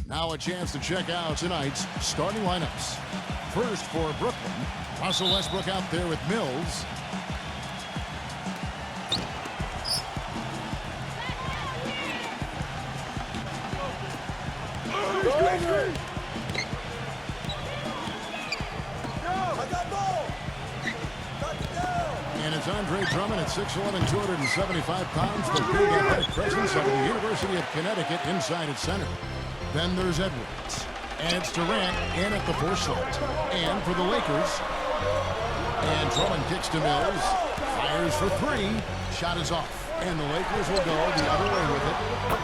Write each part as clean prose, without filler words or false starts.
Now a chance to check out tonight's starting lineups. First for Brooklyn, Russell Westbrook out there with Mills. And it's Andre Drummond at 6'11", 275 pounds, the big athletic presence of the University of Connecticut inside at center. Then there's Edwards. And it's Durant in at the 4 slot. And for the Lakers. And Drummond kicks to Mills. Fires for 3. Shot is off. And the Lakers will go the other way with it.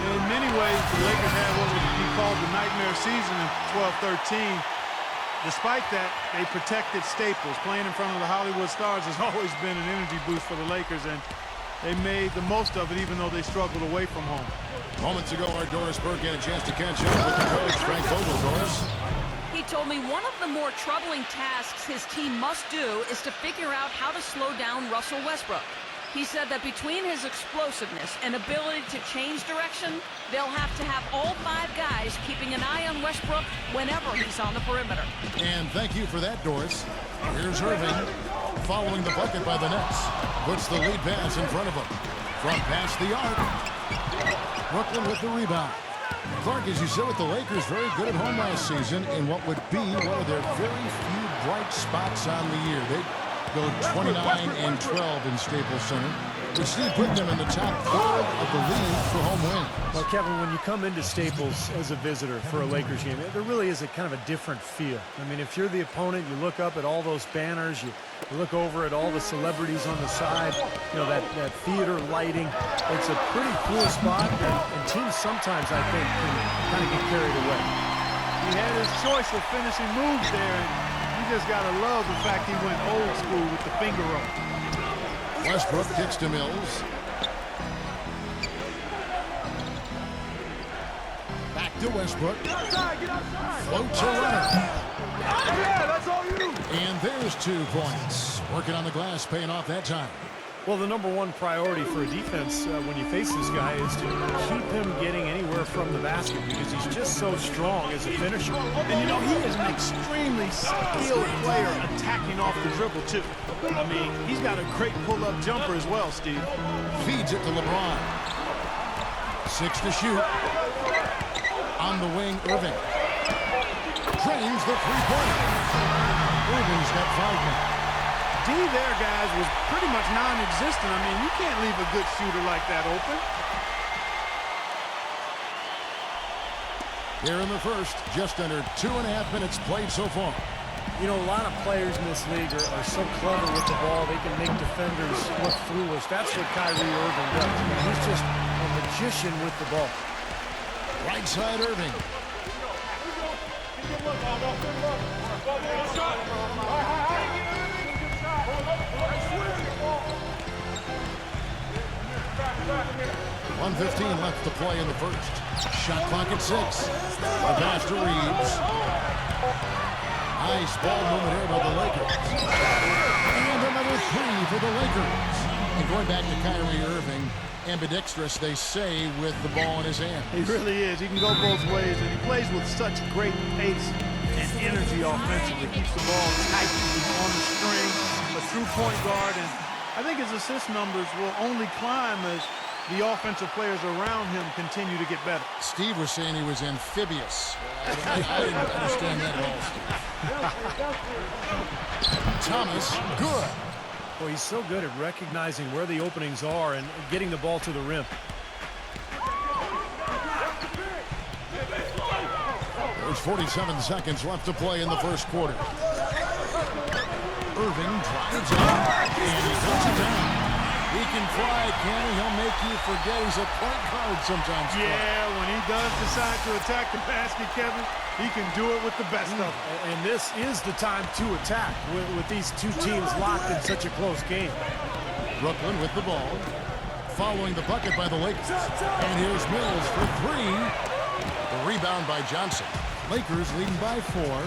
In many ways, the Lakers had what would be called the nightmare season in 12-13. Despite that, they protected staples. Playing in front of the Hollywood Stars has always been an energy boost for the Lakers, and they made the most of it even though they struggled away from home. Moments ago, our Doris Burke had a chance to catch up with the coach, Frank Vogel. Doris. He told me one of the more troubling tasks his team must do is to figure out how to slow down Russell Westbrook. He said that between his explosiveness and ability to change direction, they'll have to have all 5 guys keeping an eye on Westbrook whenever he's on the perimeter. And thank you for that, Doris. Here's Irving, following the bucket by the Nets. Puts the lead pass in front of him. From past the arc. Brooklyn with the rebound. Clark, as you said with the Lakers, very good at home last season in what would be one of their very few bright spots on the year. They go 29-12 in Staples Center, which still put them in the top 4 of the league for home wins. Well, Kevin, when you come into Staples as a visitor for a Lakers game, there really is a kind of a different feel. I mean, if you're the opponent, you look up at all those banners, you look over at all the celebrities on the side, you know, that theater lighting. It's a pretty cool spot, and teams sometimes, I think, can kind of get carried away. He had his choice of finishing moves there, and you just got to love the fact he went old school with the finger roll. Westbrook kicks to Mills. Back to Westbrook. Get outside, get outside. Floats a runner. Yeah, that's all you. And there's 2 points. Working on the glass, paying off that time. Well, the #1 priority for a defense when you face this guy is to keep him getting anywhere from the basket because he's just so strong as a finisher. And you know, he is an extremely skilled player attacking off the dribble, too. I mean, he's got a great pull-up jumper as well, Steve. Feeds it to LeBron. 6 to shoot. On the wing, Irving. Drains the 3-pointer. Irving's got 5 now. D there, guys, was pretty much non-existent. I mean, you can't leave a good shooter like that open. Here in the first, just under 2.5 minutes played so far. You know, a lot of players in this league are so clever with the ball, they can make defenders look foolish. That's what Kyrie Irving does. I mean, he's just a magician with the ball. Right side, Irving. 1:15 left to play in the first. Shot clock at 6. The pass to Reeves. Nice ball movement here by the Lakers. And another 3 for the Lakers. And going back to Kyrie Irving, ambidextrous, they say, with the ball in his hand. He really is. He can go both ways, and he plays with such great pace and energy offensively. Keeps the ball tight on the string, a true point guard, and I think his assist numbers will only climb as the offensive players around him continue to get better. Steve was saying he was amphibious. I didn't understand that at all, Steve. Thomas, good. Well, he's so good at recognizing where the openings are and getting the ball to the rim. There's 47 seconds left to play in the first quarter. Irving drives it, and he puts it down. He can fly, can he? He'll make you forget he's a point guard sometimes. Yeah, when he does decide to attack the basket, Kevin, he can do it with the best of them. And this is the time to attack with these 2 teams locked in such a close game. Brooklyn with the ball, following the bucket by the Lakers. And here's Mills for 3. The rebound by Johnson. Lakers leading by 4.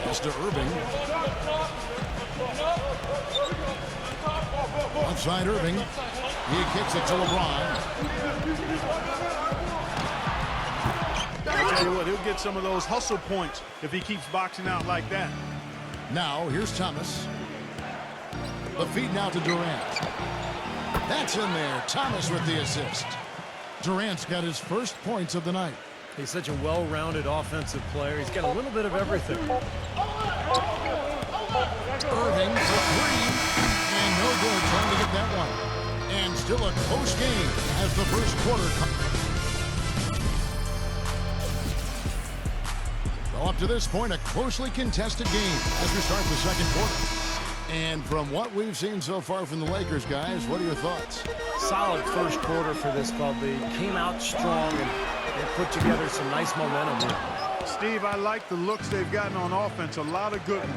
Mr. Irving. Outside Irving. He kicks it to LeBron. tell you what, he'll get some of those hustle points if he keeps boxing out like that. Now, here's Thomas. The feed now to Durant. That's in there. Thomas with the assist. Durant's got his first points of the night. He's such a well-rounded offensive player. He's got a little bit of everything. Irving for three. And no good trying to get that one. And still a close game as the first quarter comes. Well, up to this point, a closely contested game as we start the second quarter. And from what we've seen so far from the Lakers, guys, what are your thoughts? Solid first quarter for this club. They came out strong and put together some nice momentum here. Steve, I like the looks they've gotten on offense. A lot of good ones.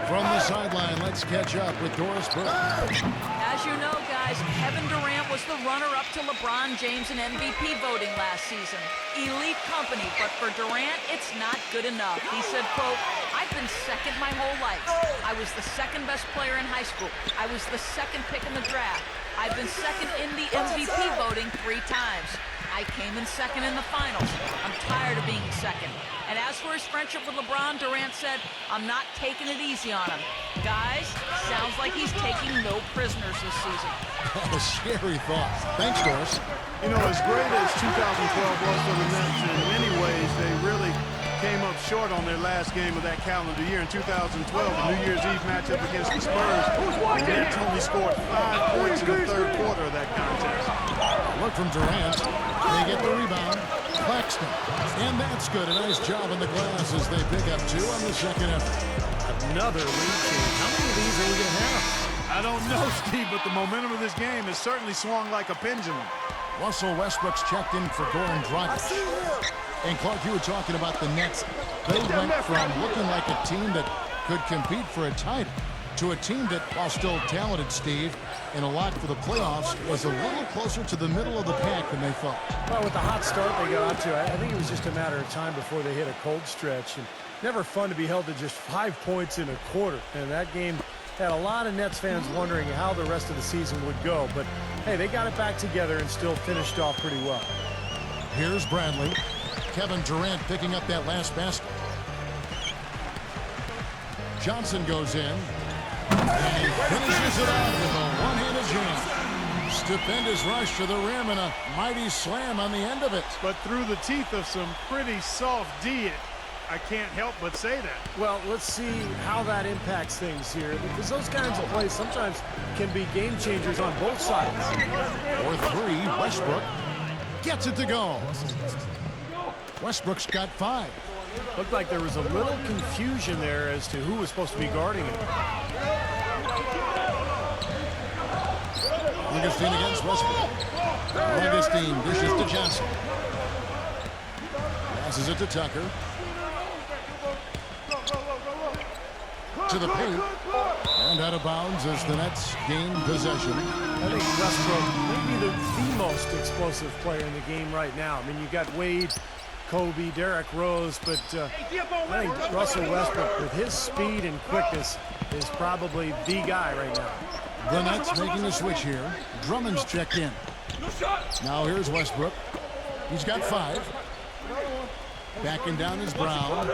From the sideline, let's catch up with Doris Burke. As you know, guys, Kevin Durant was the runner-up to LeBron James in MVP voting last season. Elite company, but for Durant, it's not good enough. He said, quote, "I've been second my whole life. I was the second best player in high school. I was the second pick in the draft. I've been second in the MVP voting 3 times. I came in second in the finals. I'm tired of being second." And as for his friendship with LeBron, Durant said, "I'm not taking it easy on him. Guys, sounds like he's taking no prisoners this season." A scary thought. Thanks, Doris. You know, as great as 2012 was for the Nets, in many ways, they really came up short on their last game of that calendar year. In 2012, the New Year's Eve matchup against the Spurs, the Nets only scored 5 points in the third quarter of that contest. Look from Durant. They get the rebound. Claxton. And that's good. A nice job in the glass as they pick up 2 on the second effort. Another lead change. How many of these are we going to have? I don't know, Steve, but the momentum of this game has certainly swung like a pendulum. Russell Westbrook's checked in for Goran Dragic. And Clark, you were talking about the Nets. They went from looking like a team that could compete for a title to a team that, while still talented, Steve, and a lot for the playoffs, was a little closer to the middle of the pack than they thought. Well, with the hot start they got out to, I think it was just a matter of time before they hit a cold stretch. And never fun to be held to just 5 points in a quarter. And that game had a lot of Nets fans wondering how the rest of the season would go. But, hey, they got it back together and still finished off pretty well. Here's Bradley. Kevin Durant picking up that last basket. Johnson goes in. And he finishes it off with a one-handed jam. Stupendous rush to the rim and a mighty slam on the end of it. But through the teeth of some pretty soft D, I can't help but say that. Well, let's see how that impacts things here, because those kinds of plays sometimes can be game changers on both sides. For 3, Westbrook gets it to go. Westbrook's got 5. Looked like there was a little confusion there as to who was supposed to be guarding him. Augustine against Westbrook. Augustine dishes to Johnson. Passes it to Tucker. To the paint. And out of bounds as the Nets gain possession. I think Westbrook may be the most explosive player in the game right now. I mean, you got Wade, Kobe, Derrick Rose, but I think Russell Westbrook, with his speed and quickness, is probably the guy right now. The Nets making a switch here. Drummond's checked in. Now here's Westbrook. He's got 5. Backing down is Brown.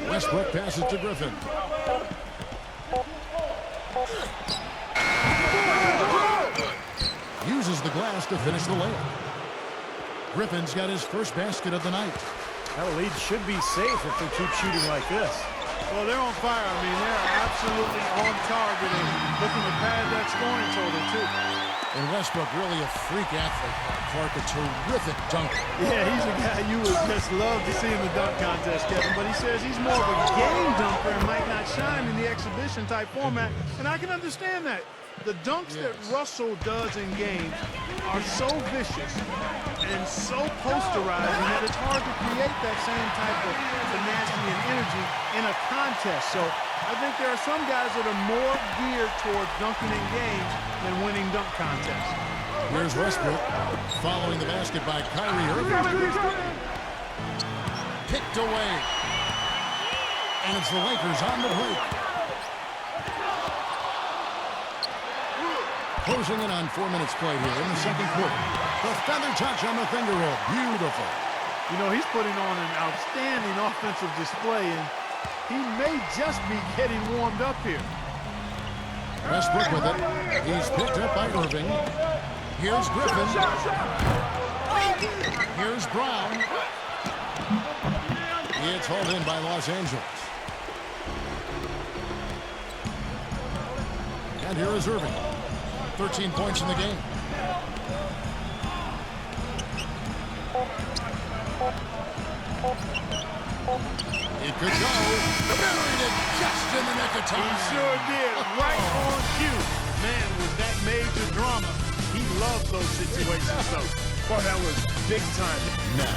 Westbrook passes to Griffin. Uses the glass to finish the layup. Griffin's got his first basket of the night. That lead should be safe if they keep shooting like this. Well, they're on fire. I mean, they're absolutely on target and looking to pad that scoring total, too. And Westbrook, really a freak athlete. Clark, a terrific dunker. Yeah, he's a guy you would just love to see in the dunk contest, Kevin. But he says he's more of a game dunker and might not shine in the exhibition-type format. And I can understand that. The dunks that Russell does in games are so vicious and so posterizing that it's hard to create that same type of tenacity and energy in a contest. So I think there are some guys that are more geared towards dunking in games than winning dunk contests. Here's Westbrook following the basket by Kyrie Irving. Picked away. And it's the Lakers on the break. Closing in on 4 minutes played here in the second quarter. The feather touch on the finger roll. Beautiful. You know, he's putting on an outstanding offensive display, and he may just be getting warmed up here. Westbrook with it. He's picked up by Irving. Here's Griffin. Here's Brown. It's hauled in by Los Angeles. And here is Irving. 13 points in the game. It could go. Buried it just in the nick of time. He sure did. Right on cue. Man, was that major drama. He loves those situations, though. Boy, that was big time. Now,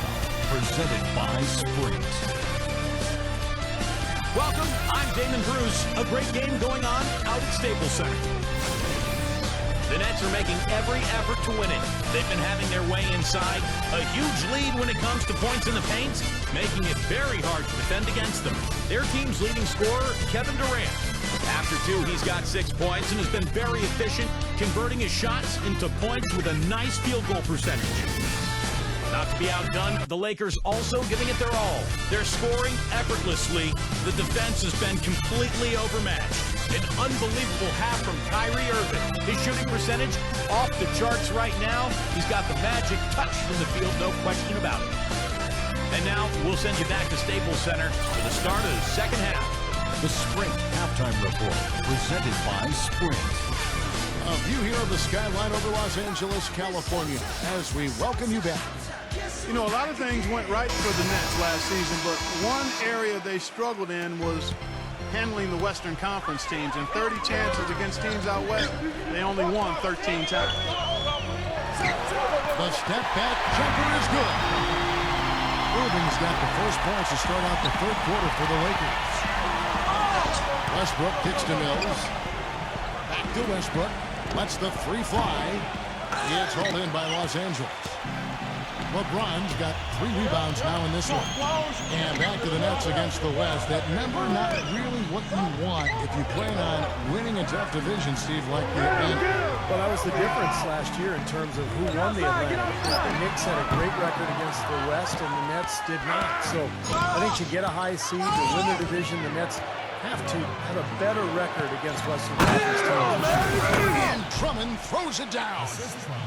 presented by Sprint. Welcome, I'm Damon Bruce. A great game going on out at Staples Center. The Nets are making every effort to win it. They've been having their way inside. A huge lead when it comes to points in the paint, making it very hard to defend against them. Their team's leading scorer, Kevin Durant. After 2, he's got 6 points and has been very efficient, converting his shots into points with a nice field goal percentage. Not to be outdone, the Lakers also giving it their all. They're scoring effortlessly. The defense has been completely overmatched. An unbelievable half from Kyrie Irving. His shooting percentage off the charts right now. He's got the magic touch from the field, no question about it. And now we'll send you back to Staples Center for the start of the second half. The Sprint Halftime Report, presented by Sprint. A view here of the skyline over Los Angeles, California, as we welcome you back. You know, a lot of things went right for the Nets last season, but one area they struggled in was handling the Western Conference teams. And 30 chances against teams out west, they only won 13 times. The step back jumper is good. Irving's got the first points to start out the third quarter for the Lakers. Westbrook kicks to Mills. Back to Westbrook. Lets the 3 fly. It's hauled in by Los Angeles. LeBron's got 3 rebounds now in this one. And back to the Nets against the West. That number not really what you want if you plan on winning a tough division, Steve, like the Atlantic. Well, that was the difference last year in terms of who won the Atlantic. The Knicks had a great record against the West, and the Nets did not. So I think to get a high seed, to win the division, the Nets have to have a better record against Western Conference teams. And Drummond throws it down.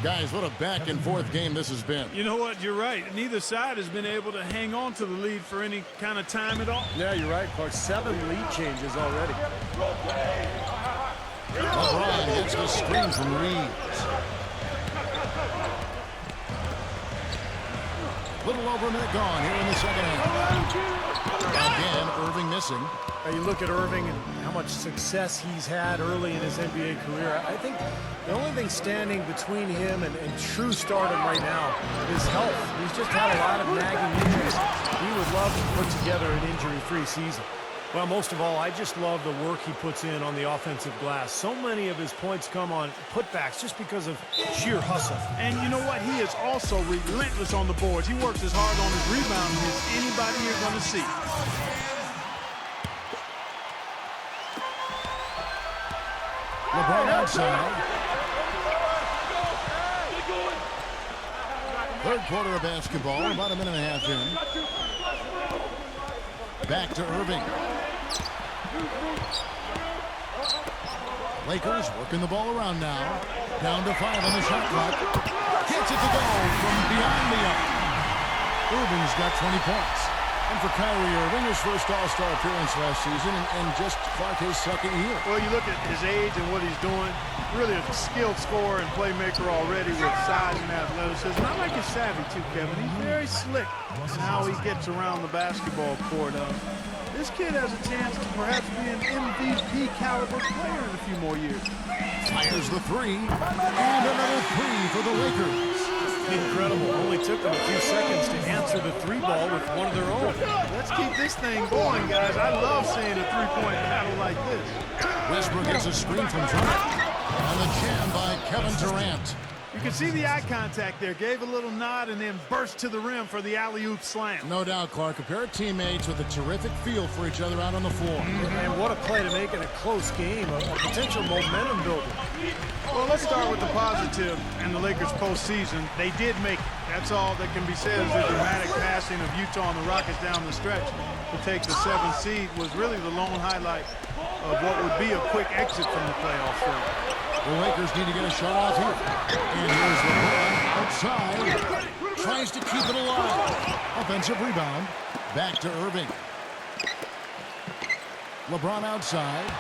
Guys, what a back-and-forth game this has been. You know what? You're right. Neither side has been able to hang on to the lead for any kind of time at all. Yeah, you're right, Clark. 7 lead changes already. LeBron gets the screen from Reeves. Little over a minute gone here in the second half. Again, Irving missing. You look at Irving and how much success he's had early in his NBA career. I think the only thing standing between him and true stardom right now is health. He's just had a lot of nagging injuries. He would love to put together an injury-free season. Well, most of all, I just love the work he puts in on the offensive glass. So many of his points come on putbacks just because of sheer hustle. And you know what? He is also relentless on the boards. He works as hard on his rebounding as anybody you're going to see. LeBron outside. Third quarter of basketball, about a minute and a half in. Back to Irving. Lakers working the ball around now. Down to 5 on the shot clock. Gets it to go from behind the arc. Irving's got 20 points. And for Kyrie Irving, his first All-Star appearance last season, and just Clark his second year. Well, you look at his age and what he's doing. Really a skilled scorer and playmaker already with size and athleticism. I like his savvy too, Kevin. He's very slick in how he gets around the basketball court. This kid has a chance to perhaps be an MVP caliber player in a few more years. Fires the 3, and another 3 for the Lakers. Incredible. Only took them a few seconds to answer the 3 ball with one of their own. Let's keep this thing going, guys. I love seeing a three-point battle like this. Westbrook gets a screen from Drummond. And the jam by Kevin Durant. You can see the eye contact there. Gave a little nod and then burst to the rim for the alley-oop slam. No doubt, Clark. A pair of teammates with a terrific feel for each other out on the floor. And what a play to make in a close game, a potential momentum builder. Well, let's start with the positive in the Lakers postseason. They did make it. That's all that can be said is their dramatic passing passing of Utah and the Rockets down the stretch to take the 7th seed was really the lone highlight of what would be a quick exit from the playoffs. The Lakers need to get a shot off here. And here's LeBron outside. Tries to keep it alive. Offensive rebound. Back to Irving. LeBron outside.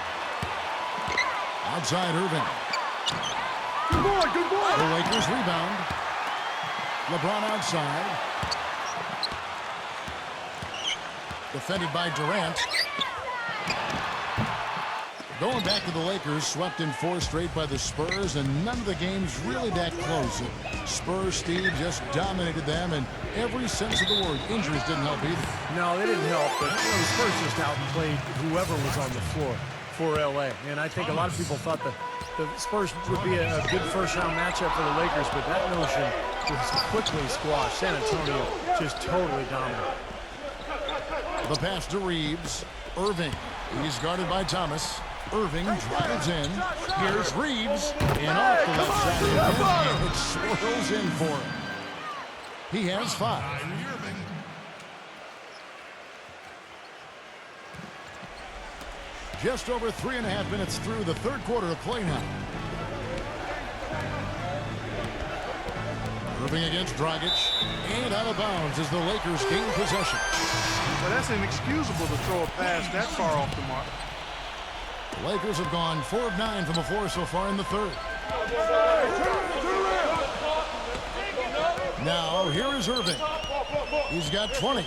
Outside Irving. Good boy, good boy. The Lakers rebound. LeBron outside. Defended by Durant. Going back to the Lakers, swept in 4 straight by the Spurs, and none of the games really that close. Spurs, Steve, just dominated them in every sense of the word. Injuries didn't help either. No, they didn't help, but the Spurs just outplayed whoever was on the floor for L.A. And I think a lot of people thought that the Spurs would be a good first-round matchup for the Lakers, but that notion was quickly squashed. San Antonio just totally dominant. The pass to Reeves. Irving. He's guarded by Thomas. Irving drives in. Here's Reeves. And off the left side. And it swirls in for him. He has 5. Just over 3.5 minutes through the third quarter of play now. Irving against Dragic. And out of bounds as the Lakers gain possession. Well, that's inexcusable to throw a pass that far off the mark. The Lakers have gone 4 of 9 from the floor so far in the third. Now, here is Irving. He's got 20.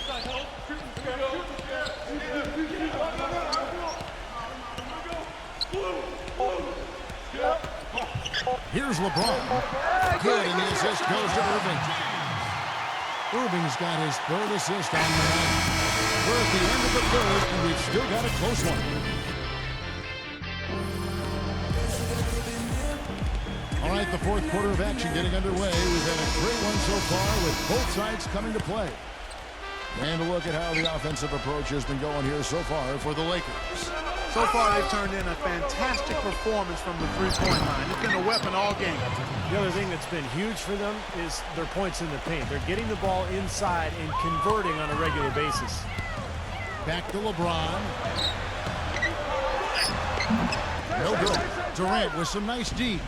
Here's LeBron. Good, and the assist goes to Irving. Irving's got his 3rd assist on the night. We're at the end of the third, and we've still got a close one. All right, the fourth quarter of action getting underway. We've had a great one so far with both sides coming to play. And a look at how the offensive approach has been going here so far for the Lakers. So far, they've turned in a fantastic performance from the three-point line. It's been a weapon all game. The other thing that's been huge for them is their points in the paint. They're getting the ball inside and converting on a regular basis. Back to LeBron. No good. Durant with some nice D.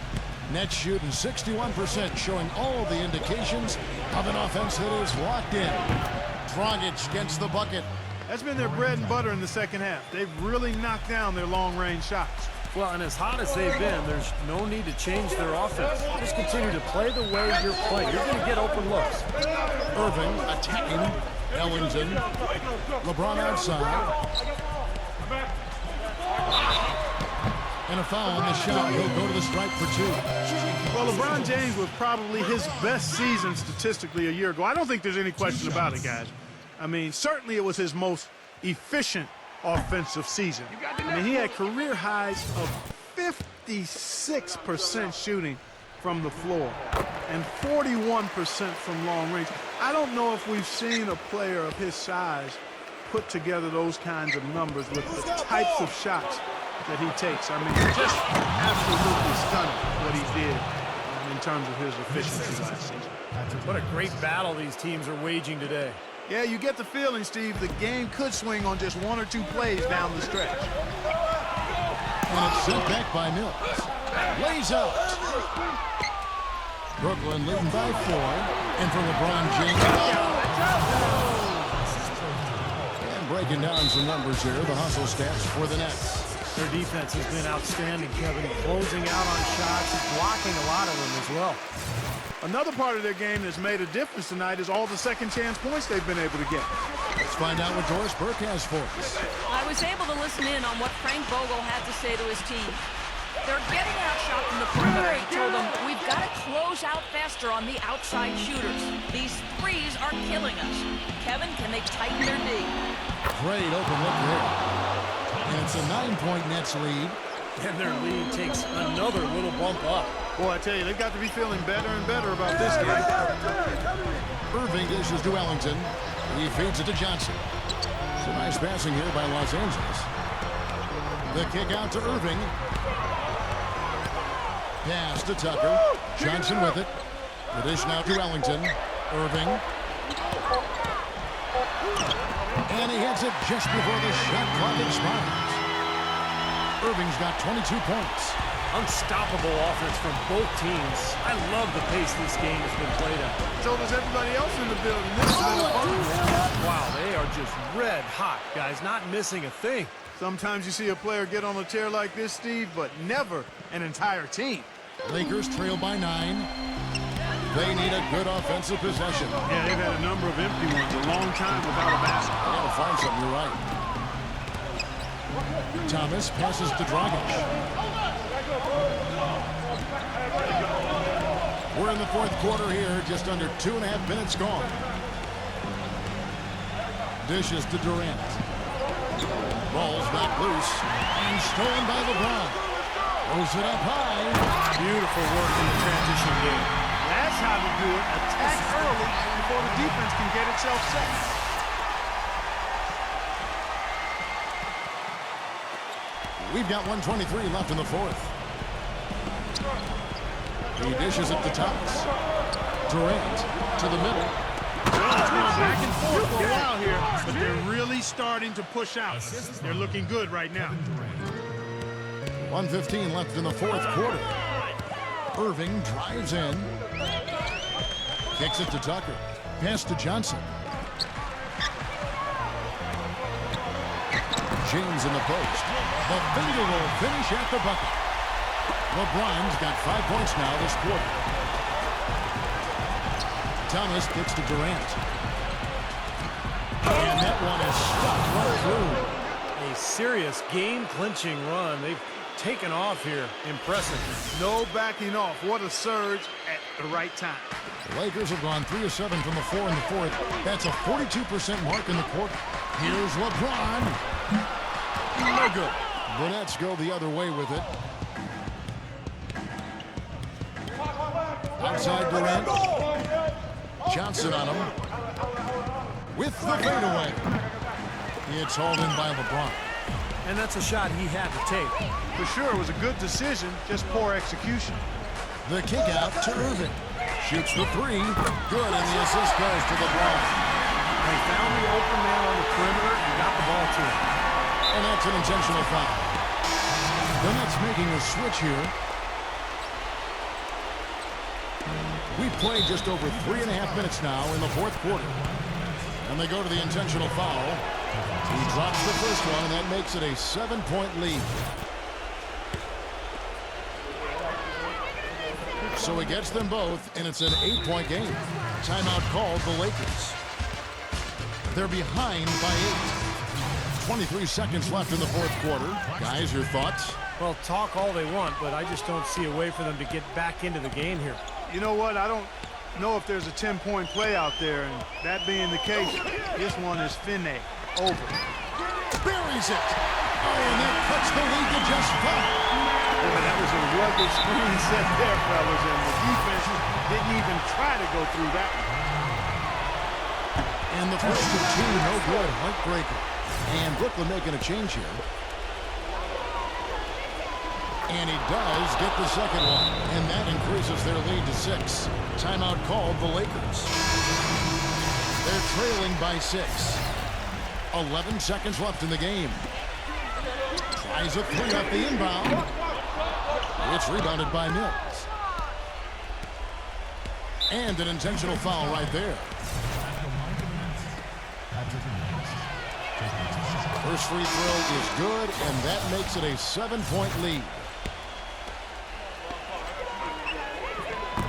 Net shooting 61%, showing all the indications of an offense that is locked in. Dragic gets the bucket. That's been their bread and butter in the second half. They've really knocked down their long-range shots. Well, and as hot as they've been, there's no need to change their offense. Just continue to play the way you're playing. You're going to get open looks. Irving attacking. Ellington. LeBron outside. And a foul on the shot. He'll go to the stripe for 2. Well, LeBron James was probably his best season statistically a year ago. I don't think there's any question about it, guys. I mean, certainly it was his most efficient offensive season. I mean, he had career highs of 56% shooting from the floor and 41% from long range. I don't know if we've seen a player of his size put together those kinds of numbers with the types of shots that he takes. I mean, just absolutely stunning what he did in terms of his efficiency last season. What a great battle these teams are waging today. Yeah, you get the feeling, Steve, the game could swing on just 1 or 2 plays down the stretch. And it's sent back by Mills. Lays out. Brooklyn leading by 4. And for LeBron James. And breaking down some numbers here, the hustle stats for the Nets. Their defense has been outstanding, Kevin. Closing out on shots and blocking a lot of them as well. Another part of their game that's made a difference tonight is all the second chance points they've been able to get. Let's find out what Doris Burke has for us. I was able to listen in on what Frank Vogel had to say to his team. They're getting outshot from the perimeter. He told them, we've got to close out faster on the outside shooters. These threes are killing us. Kevin, can they tighten their D? Great open look there. And it's a 9-point Nets lead. And their lead takes another little bump up. Boy, I tell you, they've got to be feeling better and better about this game. Irving dishes to Ellington. He feeds it to Johnson. Some nice passing here by Los Angeles. The kick out to Irving. Pass to Tucker. Johnson with it. The dish now to Ellington. Irving. And he hits it just before the shot clock expires. Irving's got 22 points. Unstoppable offense from both teams. I love the pace this game has been played at. So does everybody else in the building. This has been fun. Wow, they are just red hot, guys. Not missing a thing. Sometimes you see a player get on a tear like this, Steve, but never an entire team. Lakers trail by 9. They need a good offensive possession. Yeah, they've had a number of empty ones, a long time without a basket. I gotta find something, you're right. Thomas passes to Dragic. We're in the fourth quarter here, just under 2.5 minutes gone. Dishes to Durant. Ball's back loose and stolen by LeBron. Throws it up high. Beautiful work in the transition game. That's how to do it. Attack early before the defense can get itself set. We've got 1:23 left in the fourth. He dishes it to Thomas. Durant to the middle. It's going back and forth for a while here, but they're really starting to push out. They're looking good right now. 1:15 left in the fourth quarter. Irving drives in. Kicks it to Tucker. Pass to Johnson. James in the post. The finger roll finish at the bucket. LeBron's got 5 points now this quarter. Thomas kicks to Durant. And that one is stuck right through. A serious game-clinching run. They've taken off here. Impressive. No backing off. What a surge at the right time. The Lakers have gone 3 of 7 from the floor in the fourth. That's a 42% mark in the quarter. Here's LeBron. No good. The Nets go the other way with it. Outside Durant. Johnson on him. With the fadeaway. It's hauled in by LeBron. And that's a shot he had to take. For sure, it was a good decision, just poor execution. The kick out to Irving. Shoots the three. Good, and the assist goes to LeBron. They found the open man on the perimeter and got the ball to him. And that's an intentional foul. The Nets making a switch here. We've played just over 3.5 minutes now in the fourth quarter. And they go to the intentional foul. He drops the first one, and that makes it a 7-point lead. So he gets them both, and it's an 8-point game. Timeout called the Lakers. They're behind by 8. 23 seconds left in the fourth quarter. Guys, your thoughts? Well, talk all they want, but I just don't see a way for them to get back into the game here. You know what? I don't know if there's a 10-point play out there, and that being the case, this one is finna over. Buries it. Oh, and that cuts the lead to just 5. Yeah, but that was a rugged screen set there, fellas, and the defense didn't even try to go through that one. And the first of 2, no good. Heartbreaker. And Brooklyn making a change here. And he does get the second one. And that increases their lead to 6. Timeout called the Lakers. They're trailing by 6. 11 seconds left in the game. Tries a 3 up the inbound. It's rebounded by Mills. And an intentional foul right there. First free throw is good, and that makes it a 7-point lead.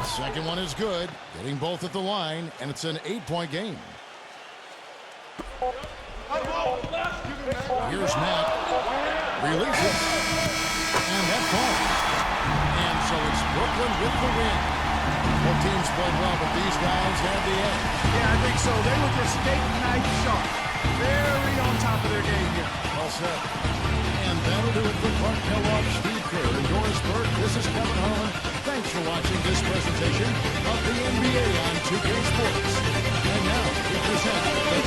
Second one is good, getting both at the line, and it's an 8-point game. Here's Matt. Releases. And that falls. And so it's Brooklyn with the win. Both teams played well, but these guys had the edge. Yeah, I think so. They were just steak knife sharp. Very on top of their game here. Well said. And that'll do it for Clark Kellogg, Steve Kerr, and Doris Burke. This is Kevin Harlan. Thanks for watching this presentation of the NBA on 2K Sports. And now we present the